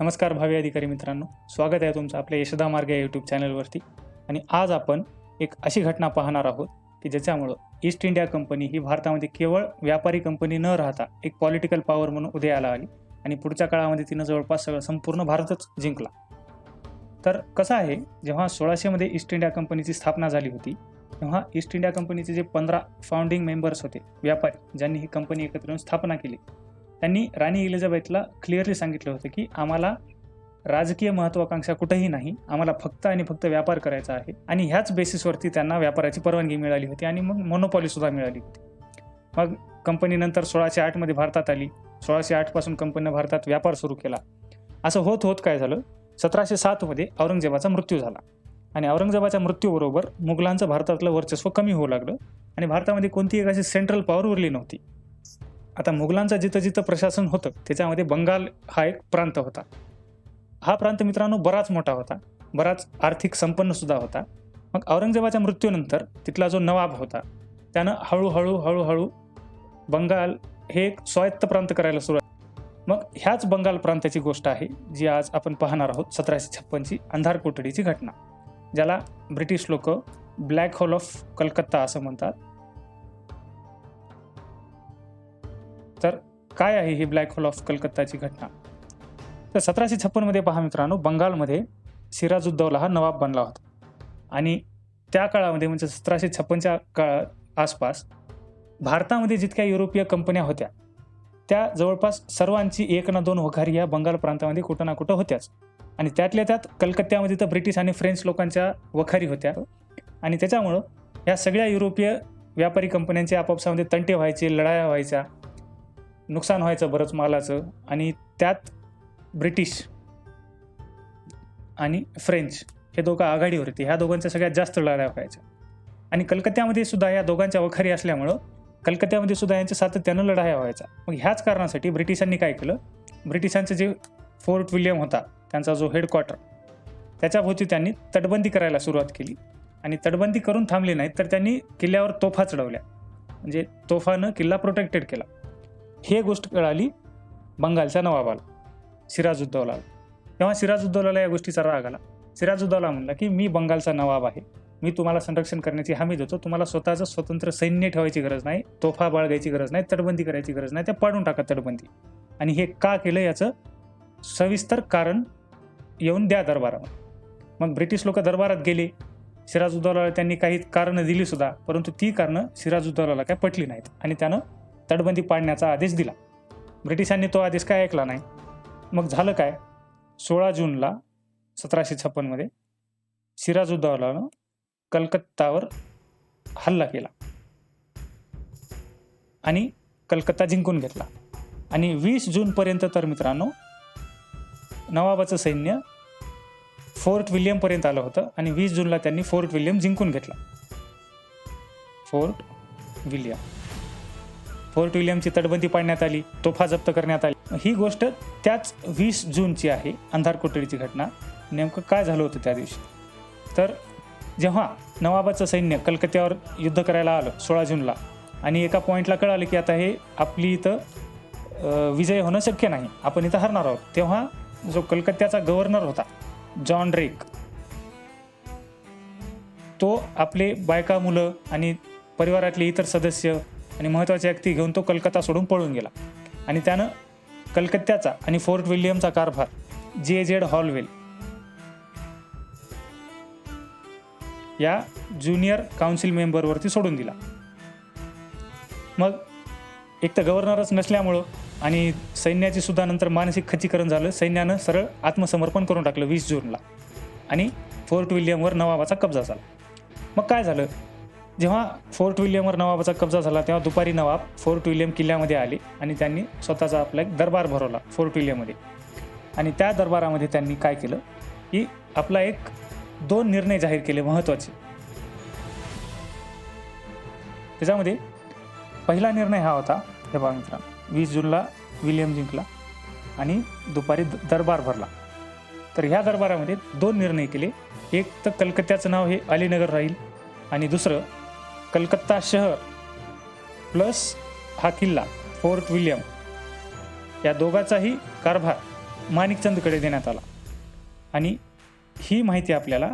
नमस्कार भावी अधिकारी मित्रांनो, स्वागत आहे तुमचं आपल्या यशोदा मार्ग या यूट्यूब चॅनलवरती. आणि आज आपण एक अशी घटना पाहणार आहोत की ज्याच्यामुळं ईस्ट इंडिया कंपनी ही भारतामध्ये केवळ व्यापारी कंपनी न राहता एक पॉलिटिकल पॉवर म्हणून उदयाला आली आणि पुढच्या काळामध्ये तिनं जवळपास संपूर्ण भारतच जिंकला. तर कसं आहे, जेव्हा 1600 मध्ये ईस्ट इंडिया कंपनीची स्थापना झाली होती तेव्हा ईस्ट इंडिया कंपनीचे जे 15 फाउंडिंग मेंबर्स होते, व्यापारी ज्यांनी ही कंपनी एकत्र येऊन स्थापना केली, त्यांनी राणी एलिझाबेथला क्लिअरली सांगितलं होतं की आम्हाला राजकीय महत्त्वाकांक्षा कुठेही नाही, आम्हाला फक्त आणि फक्त व्यापार करायचा आहे. आणि ह्याच बेसिसवरती त्यांना व्यापाराची परवानगी मिळाली होती आणि मग मोनोपॉलीसुद्धा मिळाली होती. मग कंपनी नंतर 1608 मध्ये भारतात आली. 1608 पासून कंपनीने भारतात व्यापार सुरू केला. असं होत होत काय झालं, 1707 मध्ये औरंगजेबाचा मृत्यू झाला आणि औरंगजेबाच्या मृत्यूबरोबर मुघलांचं भारतातलं वर्चस्व कमी होऊ लागलं आणि भारतामध्ये कोणतीही एक अशी सेंट्रल पॉवर उरली नव्हती. आता मुघलांचं जिथं जिथं प्रशासन होतं त्याच्यामध्ये बंगाल हा एक प्रांत होता. हा प्रांत मित्रांनो बराच मोठा होता, बराच आर्थिक संपन्न सुद्धा होता. मग औरंगजेबाच्या मृत्यूनंतर तिथला जो नवाब होता त्यानं हळूहळू बंगाल हे एक स्वायत्त प्रांत करायला सुरुवात. मग ह्याच बंगाल प्रांताची गोष्ट आहे जी आज आपण पाहणार आहोत. 1756ची अंधार कोठडीची घटना, ज्याला ब्रिटिश लोक ब्लॅक होल ऑफ कलकत्ता असं म्हणतात. तर काय आहे ही ब्लॅक होल ऑफ कलकत्ताची घटना? तर 1756 मध्ये पहा मित्रांनो, बंगालमध्ये सिराजुद्दौला हा नवाब बनला होता आणि त्या काळामध्ये म्हणजे 1756च्या आसपास भारतामध्ये जितक्या युरोपीय कंपन्या होत्या त्या जवळपास सर्वांची एक ना दोन वखारी या बंगाल प्रांतामध्ये कुठं ना कुठं होत्याच. आणि त्यातल्या त्यात कलकत्त्यामध्ये तर ब्रिटिश आणि फ्रेंच लोकांच्या वखारी होत्या आणि त्याच्यामुळं या सगळ्या युरोपीय व्यापारी कंपन्यांचे आपापसामध्ये तंटे व्हायचे, लढाया व्हायच्या, नुकसान व्हायचं बरंच मालाचं. आणि त्यात ब्रिटिश आणि फ्रेंच हे दोघं आघाडीवर होते. ह्या दोघांच्या सगळ्यात जास्त लढाया व्हायच्या आणि कलकत्त्यामध्ये सुद्धा या दोघांच्या वखारी असल्यामुळं कलकत्त्यामध्ये सुद्धा यांच्या सातत्यानं लढाया व्हायच्या. मग ह्याच कारणासाठी ब्रिटिशांनी काय केलं, ब्रिटिशांचं जे फोर्ट विल्यम होता त्यांचा जो हेडक्वार्टर, त्याच्याभोवती त्यांनी तटबंदी करायला सुरुवात केली. आणि तटबंदी करून थांबले नाहीत तर त्यांनी किल्ल्यावर तोफा चढवल्या, म्हणजे तोफानं किल्ला प्रोटेक्टेड केला. हे गोष्ट कळाली बंगालच्या नवाबाला सिराजुद्दौलाला. तेव्हा सिराजुद्दौलाला या गोष्टीचा राग आला. सिराजुद्दौला म्हणला की मी बंगालचा नवाब आहे, मी तुम्हाला संरक्षण करण्याची हमी देतो, तुम्हाला स्वतःचं स्वतंत्र सैन्य ठेवायची गरज नाही, तोफा बाळगायची गरज नाही, तटबंदी करायची गरज नाही, त्या पाडून टाका तटबंदी. आणि हे का केलं याचं सविस्तर कारण येऊन द्या दरबारावर. मग ब्रिटिश लोक दरबारात गेले. सिराजुद्दौलाला त्यांनी काही कारणं दिली सुद्धा, परंतु ती कारणं सिराजुद्दौलाला काय पटली नाहीत आणि त्यानं तटबंदी पाडण्याचा आदेश दिला. ब्रिटिशांनी तो आदेश काय ऐकला नाही. मग झालं काय, 16 जूनला 1756 मध्ये सिराजुद्दौलानं कलकत्तावर हल्ला केला आणि कलकत्ता जिंकून घेतला. आणि 20 जूनपर्यंत तर मित्रांनो नवाबाचं सैन्य फोर्ट विल्यम पर्यंत आलं होतं आणि 20 जूनला त्यांनी फोर्ट विल्यम जिंकून घेतला. फोर्ट विल्यमची तटबंदी पाडण्यात आली, तोफा जप्त करण्यात आली. ही गोष्ट त्याच 20 जूनची आहे, अंधार कोठडीची घटना. नेमकं काय झालं होतं त्या दिवशी, तर जेव्हा नवाबाचं सैन्य कलकत्त्यावर युद्ध करायला आलं 16 जूनला आणि एका पॉईंटला कळालं की आता हे आपली इथं विजय होणं शक्य नाही, आपण इथं हरणार आहोत, तेव्हा जो कलकत्त्याचा गव्हर्नर होता जॉन ड्रेक, तो आपले बायका, मुलं आणि परिवारातले इतर सदस्य आणि महत्त्वाचे व्यक्ती घेऊन तो कलकत्ता सोडून पळून गेला. आणि त्यानं कलकत्त्याचा आणि फोर्ट विल्यमचा कारभार जे हॉलवेल या ज्युनियर काउन्सिल मेंबरवरती सोडून दिला. मग एक तर गव्हर्नरच नसल्यामुळं आणि सैन्याची सुद्धा नंतर मानसिक खच्चीकरण झालं. सैन्यानं सरळ आत्मसमर्पण करून टाकलं 20 जूनला आणि फोर्ट विल्यमवर नवाबाचा कब्जा झाला. मग काय झालं, जेव्हा फोर्ट विल्यमवर नवाबाचा कब्जा झाला तेव्हा दुपारी नवाब फोर्ट विल्यम किल्ल्यामध्ये आले आणि त्यांनी स्वतःचा आपला एक दरबार भरवला फोर्ट विल्यममध्ये. आणि त्या दरबारामध्ये त्यांनी काय केलं की आपला एक 2 निर्णय जाहीर केले महत्त्वाचे. त्याच्यामध्ये पहिला निर्णय हा होता, हे बघा मित्रांनो, 20 जूनला विल्यम जिंकला आणि दुपारी दरबार भरला. तर ह्या दरबारामध्ये 2 निर्णय केले. एक तर कलकत्त्याचं नाव हे अलीनगर राहील आणि दुसरं कलकत्ता शहर प्लस हा किल्ला फोर्ट विल्यम या दोघांचाही कारभार माणिकचंदकडे देण्यात आला. आणि ही माहिती आपल्याला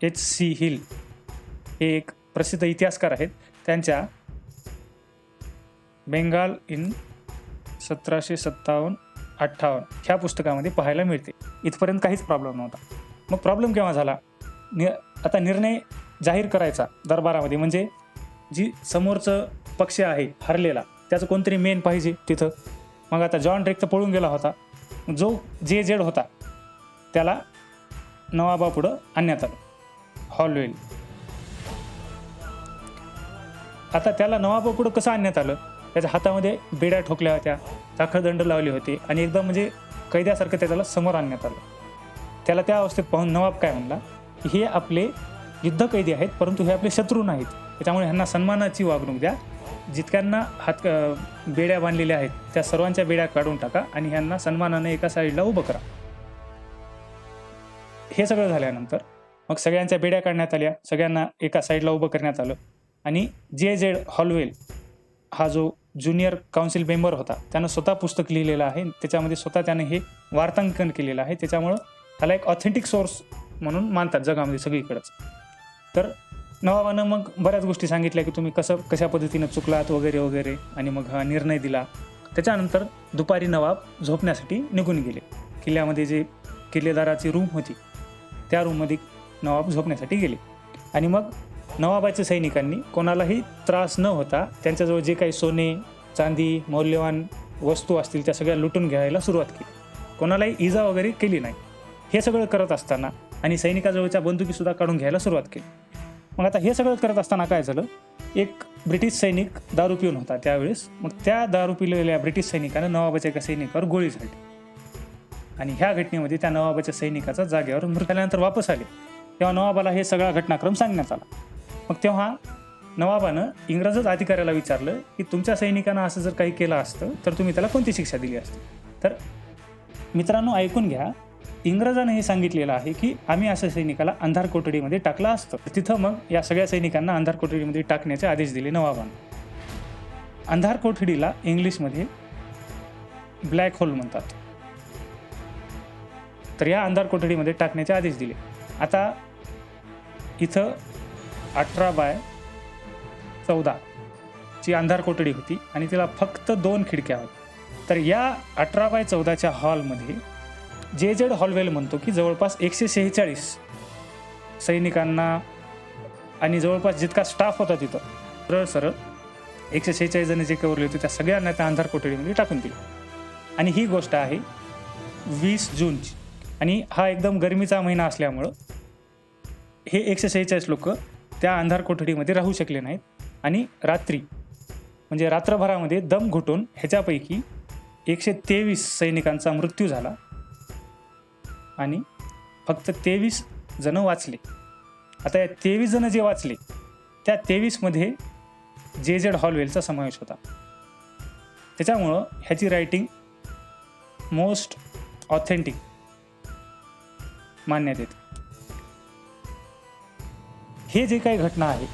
H.C. हिल हे एक प्रसिद्ध इतिहासकार आहेत, त्यांच्या बेंगाल इन 1757-58 ह्या पुस्तकामध्ये पाहायला मिळते. इथपर्यंत काहीच प्रॉब्लेम नव्हता. मग प्रॉब्लेम केव्हा झाला? आता निर्णय जाहीर करायचा दरबारामध्ये, म्हणजे जी समोरचं पक्ष आहे हरलेला, त्याचं कोणतरी मेन पाहिजे तिथं. मग आता जॉन ड्रेक तर पळून गेला होता. जो जे होता त्याला नवाबापुढं आणण्यात आलं, हॉलवेल. आता त्याला नवाबापुढं कसं आणण्यात आलं? त्याच्या हातामध्ये बेड्या ठोकल्या होत्या, चाखळदंड लावले होते आणि एकदम म्हणजे कैद्यासारखं त्याला समोर आणण्यात आलं. त्याला त्या अवस्थेत पाहून नवाब काय म्हणला की हे आपले युद्धकैदी आहेत, परंतु हे आपले शत्रू नाहीत, त्याच्यामुळे ह्यांना सन्मानाची वागणूक द्या. जितक्यांना बेड्या बांधलेल्या आहेत त्या सर्वांच्या बेड्या काढून टाका आणि ह्यांना सन्मानाने एका साईडला उभं करा. हे सगळं झाल्यानंतर मग सगळ्यांच्या बेड्या काढण्यात आल्या, सगळ्यांना एका साईडला उभं करण्यात आलं. आणि J.Z. हॉलवेल हा जो ज्युनियर काउन्सिल मेंबर होता, त्यानं स्वतः पुस्तक लिहिलेलं आहे. त्याच्यामध्ये स्वतः त्याने हे वार्तांकन केलेलं आहे. त्याच्यामुळं त्याला एक ऑथेंटिक सोर्स म्हणून मानतात जगामध्ये सगळीकडंच. तर नवाबानं मग बऱ्याच गोष्टी सांगितल्या की तुम्ही कशा पद्धतीनं चुकलात वगैरे वगैरे, आणि मग हा निर्णय दिला. त्याच्यानंतर दुपारी नवाब झोपण्यासाठी निघून गेले. किल्ल्यामध्ये जे किल्लेदाराची रूम होती त्या रूममध्ये नवाब झोपण्यासाठी गेले. आणि मग नवाबाच्या सैनिकांनी कोणालाही त्रास न होता त्यांच्याजवळ जे काही सोने चांदी मौल्यवान वस्तू असतील त्या सगळ्या लुटून घ्यायला सुरुवात केली. कोणालाही इजा वगैरे केली नाही. हे सगळं करत असताना आणि सैनिकाजवळच्या बंदुकीसुद्धा काढून घ्यायला सुरुवात केली. मग आता हे सगळं करत असताना काय झालं, एक ब्रिटिश सैनिक दारू पिऊन होता त्यावेळेस. मग त्या दारू पिलेल्या ब्रिटिश सैनिकानं नवाबाच्या एका सैनिकावर गोळी झाली आणि ह्या घटनेमध्ये त्या नवाबाच्या सैनिकाचा जागेवर मृत्यू झाल्यानंतर वापस आले. तेव्हा नवाबाला हे सगळा घटनाक्रम सांगण्यात आला. मग तेव्हा नवाबानं इंग्रजच अधिकाऱ्याला विचारलं की तुमच्या सैनिकांना असं जर काही केलं असतं तर तुम्ही त्याला कोणती शिक्षा दिली असती. तर मित्रांनो ऐकून घ्या, इंग्रजानं हे सांगितलेलं आहे की आम्ही अशा सैनिकाला अंधार कोठडीमध्ये टाकलं असतं. तिथं मग या सगळ्या सैनिकांना अंधार कोठडीमध्ये टाकण्याचे आदेश दिले नवाबानं. अंधार कोठडीला इंग्लिशमध्ये ब्लॅक होल म्हणतात. तर या अंधार कोठडीमध्ये टाकण्याचे आदेश दिले. आता इथं 18x14 ची अंधार कोठडी होती आणि तिला फक्त 2 खिडक्या होत्या. तर या 18x14च्या हॉलमध्ये J.Z. हॉलवेल म्हणतो की जवळपास 146 सैनिकांना आणि जवळपास जितका स्टाफ होता तिथं सरळ 146 जण जे कवरले होते त्या सगळ्यांना त्या अंधार कोठडीमध्ये टाकून दिलं. आणि ही गोष्ट आहे 20 जूनची. आणि हा एकदम गरमीचा महिना असल्यामुळं हे 146 लोक त्या अंधार कोठडीमध्ये राहू शकले नाहीत. आणि रात्री म्हणजे रात्रभरामध्ये दम घुटून ह्याच्यापैकी 123 सैनिकांचा मृत्यू झाला आणि फक्त 23 जण वाचले. आता या 23 जण जे वाचले त्या 23मध्ये J.Z. हॉलवेलचा समावेश होता. त्याच्यामुळं ह्याची रायटिंग मोस्ट ऑथेंटिक मानण्यात येते. हे जे काही घटना आहे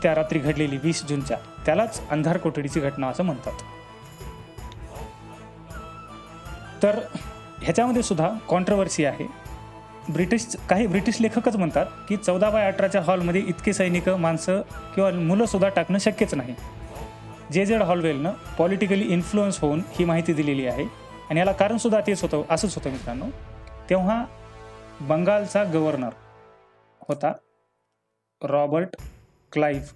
त्या रात्री घडलेली 20 जूनच्या त्यालाच अंधार कोठडीची घटना असं म्हणतात. तर ह्याच्यामध्ये सुद्धा कॉन्ट्रोवर्सी आहे. काही ब्रिटिश लेखकच म्हणतात की 14x18च्या हॉलमध्ये इतके सैनिक माणसं किंवा मुलंसुद्धा टाकणं शक्यच नाही. J.Z. हॉलवेलनं पॉलिटिकली इन्फ्लुअन्स होऊन ही माहिती दिलेली आहे. आणि याला कारणसुद्धा असंच होतं मित्रांनो. तेव्हा बंगालचा गव्हर्नर होता रॉबर्ट क्लाइव्ह.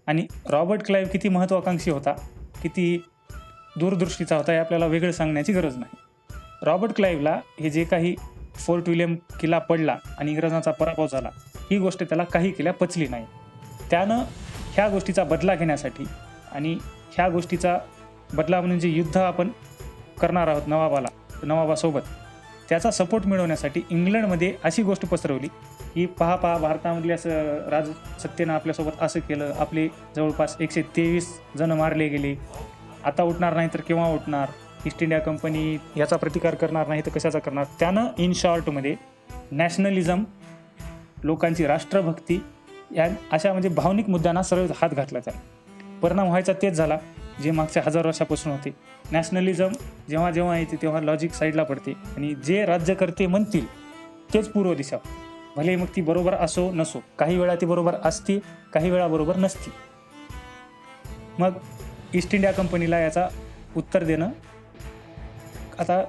आणि रॉबर्ट क्लाइव्ह किती महत्त्वाकांक्षी होता, किती दूरदृष्टीचा होता हे आपल्याला वेगळं सांगण्याची गरज नाही. रॉबर्ट क्लाइव्हला हे जे काही फोर्ट विल्यम किल्ला पडला आणि इंग्रजांचा पराभव झाला ही गोष्ट त्याला काही केल्या पचली नाही. त्यानं ह्या गोष्टीचा बदला घेण्यासाठी आणि ह्या गोष्टीचा बदला म्हणजे जे युद्ध आपण करणार आहोत नवाबासोबत त्याचा सपोर्ट मिळवण्यासाठी इंग्लंडमध्ये अशी गोष्ट पसरवली की पहा भारतामधल्या राजसत्तेनं आपल्यासोबत असं केलं, आपले जवळपास 123 जण मारले गेले, आता उठणार नाही तर केव्हा उठणार, ईस्ट इंडिया कंपनी याचा प्रतिकार करणार नाही तर कशाचा करणार. त्यानं इन शॉर्टमध्ये नॅशनलिझम, लोकांची राष्ट्रभक्ती या अशा म्हणजे भावनिक मुद्द्यांना सरळ हात घातला. त्याला परिणाम व्हायचा तेच झाला जे मागच्या 1000 वर्षापासून होते. नॅशनलिझम जेव्हा जेव्हा येते तेव्हा लॉजिक साईडला पडते आणि जे राज्यकर्ते म्हणतील तेच पूर्व दिशा. भले मग ती बरोबर असो नसो, काही वेळा ती बरोबर असते, काही वेळा बरोबर नसते. मग ईस्ट इंडिया कंपनीला याचा उत्तर देणं आता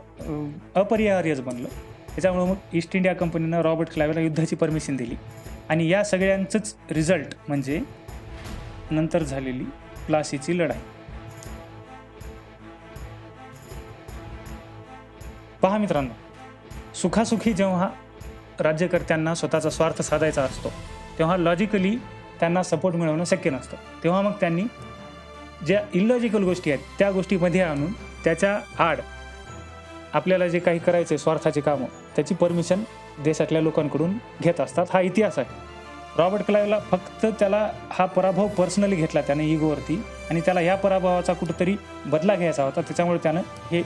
अपरिहार्यच बनलं. त्याच्यामुळं मग ईस्ट इंडिया कंपनीनं रॉबर्ट क्लाइव्हला युद्धाची परमिशन दिली आणि या सगळ्यांचंच रिझल्ट म्हणजे नंतर झालेली प्लासीची लढाई. पहा मित्रांनो, सुखासुखी जेव्हा राज्यकर्त्यांना स्वतःचा स्वार्थ साधायचा असतो तेव्हा लॉजिकली त्यांना सपोर्ट मिळवणं शक्य नसतं. तेव्हा मग त्यांनी ज्या इलॉजिकल गोष्टी आहेत त्या गोष्टीमध्ये आणून त्याच्या आड आपल्याला जे काही करायचं आहे स्वार्थाची कामं त्याची परमिशन देशातल्या लोकांकडून घेत असतात. हा इतिहास आहे. रॉबर्ट क्लाइव्हला फक्त त्याला हा पराभव पर्सनली घेतला त्याने इगोवरती आणि त्याला या पराभवाचा कुठंतरी बदला घ्यायचा होता. त्याच्यामुळे त्यानं हे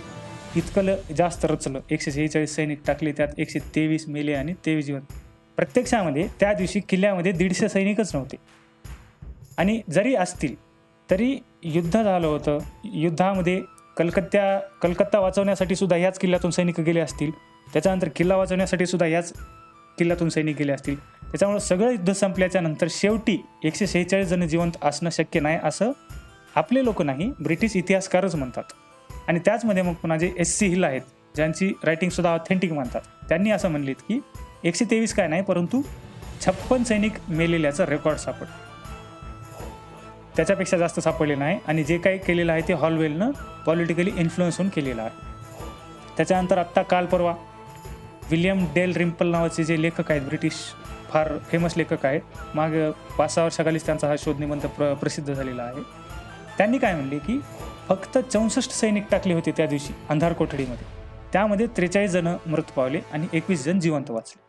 इतकं जास्त रचलं. 146 सैनिक टाकले, त्यात 123 मेले आणि 23 जिवंत. प्रत्यक्षामध्ये त्या दिवशी किल्ल्यामध्ये 150 सैनिकच नव्हते आणि जरी असतील तरी युद्ध झालं होतं. युद्धामध्ये कलकत्ता वाचवण्यासाठी सुद्धा याच किल्ल्यातून सैनिक गेले असतील. त्याच्यानंतर किल्ला वाचवण्यासाठी सुद्धा याच किल्ल्यातून सैनिक गेले असतील. त्याच्यामुळे सगळं युद्ध संपल्याच्या नंतर शेवटी 146 जण जिवंत असणं शक्य नाही असं आपले लोक नाही, ब्रिटिश इतिहासकारच म्हणतात. आणि त्याचमध्ये मग पुन्हा जे SC हिल आहेत, ज्यांची रायटिंगसुद्धा ऑथेंटिक मानतात, त्यांनी असं म्हणलीत की 123 काय नाही परंतु 56 सैनिक मेलेल्याचं रेकॉर्ड सापडलं. त्याच्यापेक्षा जास्त सापडले नाही आणि जे काही केलेलं आहे ते हॉलवेलनं पॉलिटिकली इन्फ्लुअन्स होऊन केलेलं आहे. त्याच्यानंतर आत्ता काल परवा विलियम डेल रिम्पल नावाचे जे लेखक आहेत, ब्रिटिश फार फेमस लेखक आहेत, माग 5-6 वर्षाखालीच त्यांचा हा शोधनिबंध प्रसिद्ध झालेला आहे. त्यांनी काय म्हणले की फक्त 64 सैनिक टाकले होते त्या दिवशी अंधार कोठडीमध्ये. त्यामध्ये 43 जण मृत पावले आणि 21 जण जिवंत वाचले.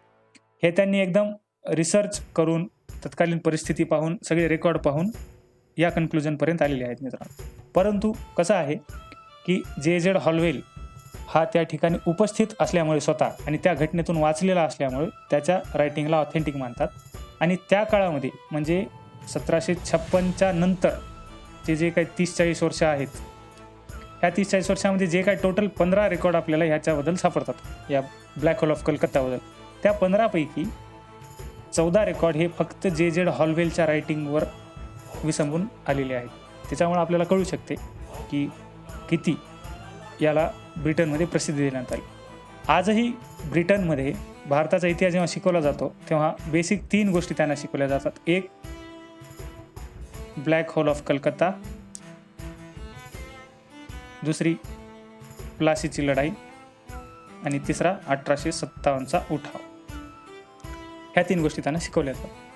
हे त्यांनी एकदम रिसर्च करून तत्कालीन परिस्थिती पाहून सगळे रेकॉर्ड पाहून या कन्क्लुजनपर्यंत आलेले आहेत मित्रांनो. परंतु कसं आहे की J.Z. हॉलवेल हा त्या ठिकाणी उपस्थित असल्यामुळे स्वतः आणि त्या घटनेतून वाचलेला असल्यामुळे त्याच्या रायटिंगला ऑथेंटिक मानतात. आणि त्या काळामध्ये म्हणजे 1756च्या नंतर जे काही 30-40 वर्ष आहेत, ह्या 30-40 वर्षामध्ये जे काही टोटल 15 रेकॉर्ड आपल्याला ह्याच्याबद्दल सापडतात या ब्लॅक होल ऑफ कलकत्ताबद्दल, त्या 15पैकी 14 रेकॉर्ड हे फक्त J.Z. हॉलवेलच्या रायटिंगवर विसंबून आलेले आहेत. त्याच्यामुळे आपल्याला कळू शकते की किती याला ब्रिटनमध्ये प्रसिद्धी देण्यात आली. आजही ब्रिटनमध्ये भारताचा इतिहास जेव्हा शिकवला जातो तेव्हा बेसिक 3 गोष्टी त्यांना शिकवल्या जातात. एक ब्लॅक होल ऑफ कलकत्ता, दुसरी प्लासीची लढाई आणि तिसरा 1857चा उठाव. ह्या 3 गोष्टी त्यांना शिकवल्या जातात.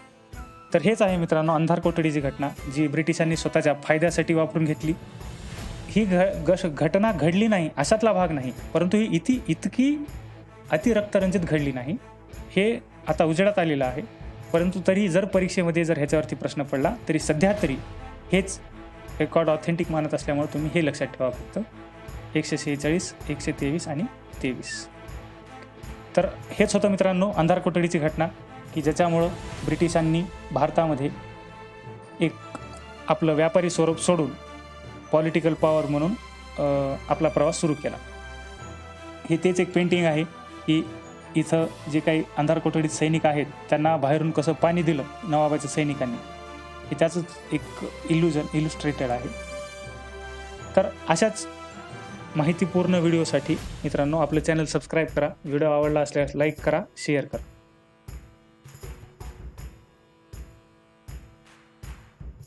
तर हेच आहे मित्रांनो अंधार कोठडीची घटना, जी ब्रिटिशांनी स्वतःच्या फायद्यासाठी वापरून घेतली. ही घटना घडली नाही अशातला भाग नाही, परंतु ही इतकी अतिरक्तरंजित घडली नाही हे आता उजेडात आलेलं आहे. परंतु तरी जर परीक्षेमध्ये जर ह्याच्यावरती प्रश्न पडला तरी सध्या तरी हेच रेकॉर्ड ऑथेंटिक मानत असल्यामुळे तुम्ही हे लक्षात ठेवा फक्त 146, 123 आणि 23. तर हेच होतं मित्रांनो अंधार कोठडीची घटना की ज्याच्यामुळं ब्रिटिशांनी भारतामध्ये एक आपलं व्यापारी स्वरूप सोडून पॉलिटिकल पॉवर म्हणून आपला प्रवास सुरू केला. हे तेच एक पेंटिंग आहे की इथं जे काही अंधार कोठडीत सैनिक आहेत त्यांना बाहेरून कसं पाणी दिलं नवाबाच्या सैनिकांनी, हे त्याचंच एक इलुस्ट्रेटेड आहे. तर अशाच माहितीपूर्ण व्हिडिओसाठी मित्रांनो आपलं चॅनल सबस्क्राईब करा. व्हिडिओ आवडला असल्यास लाईक करा, शेअर करा.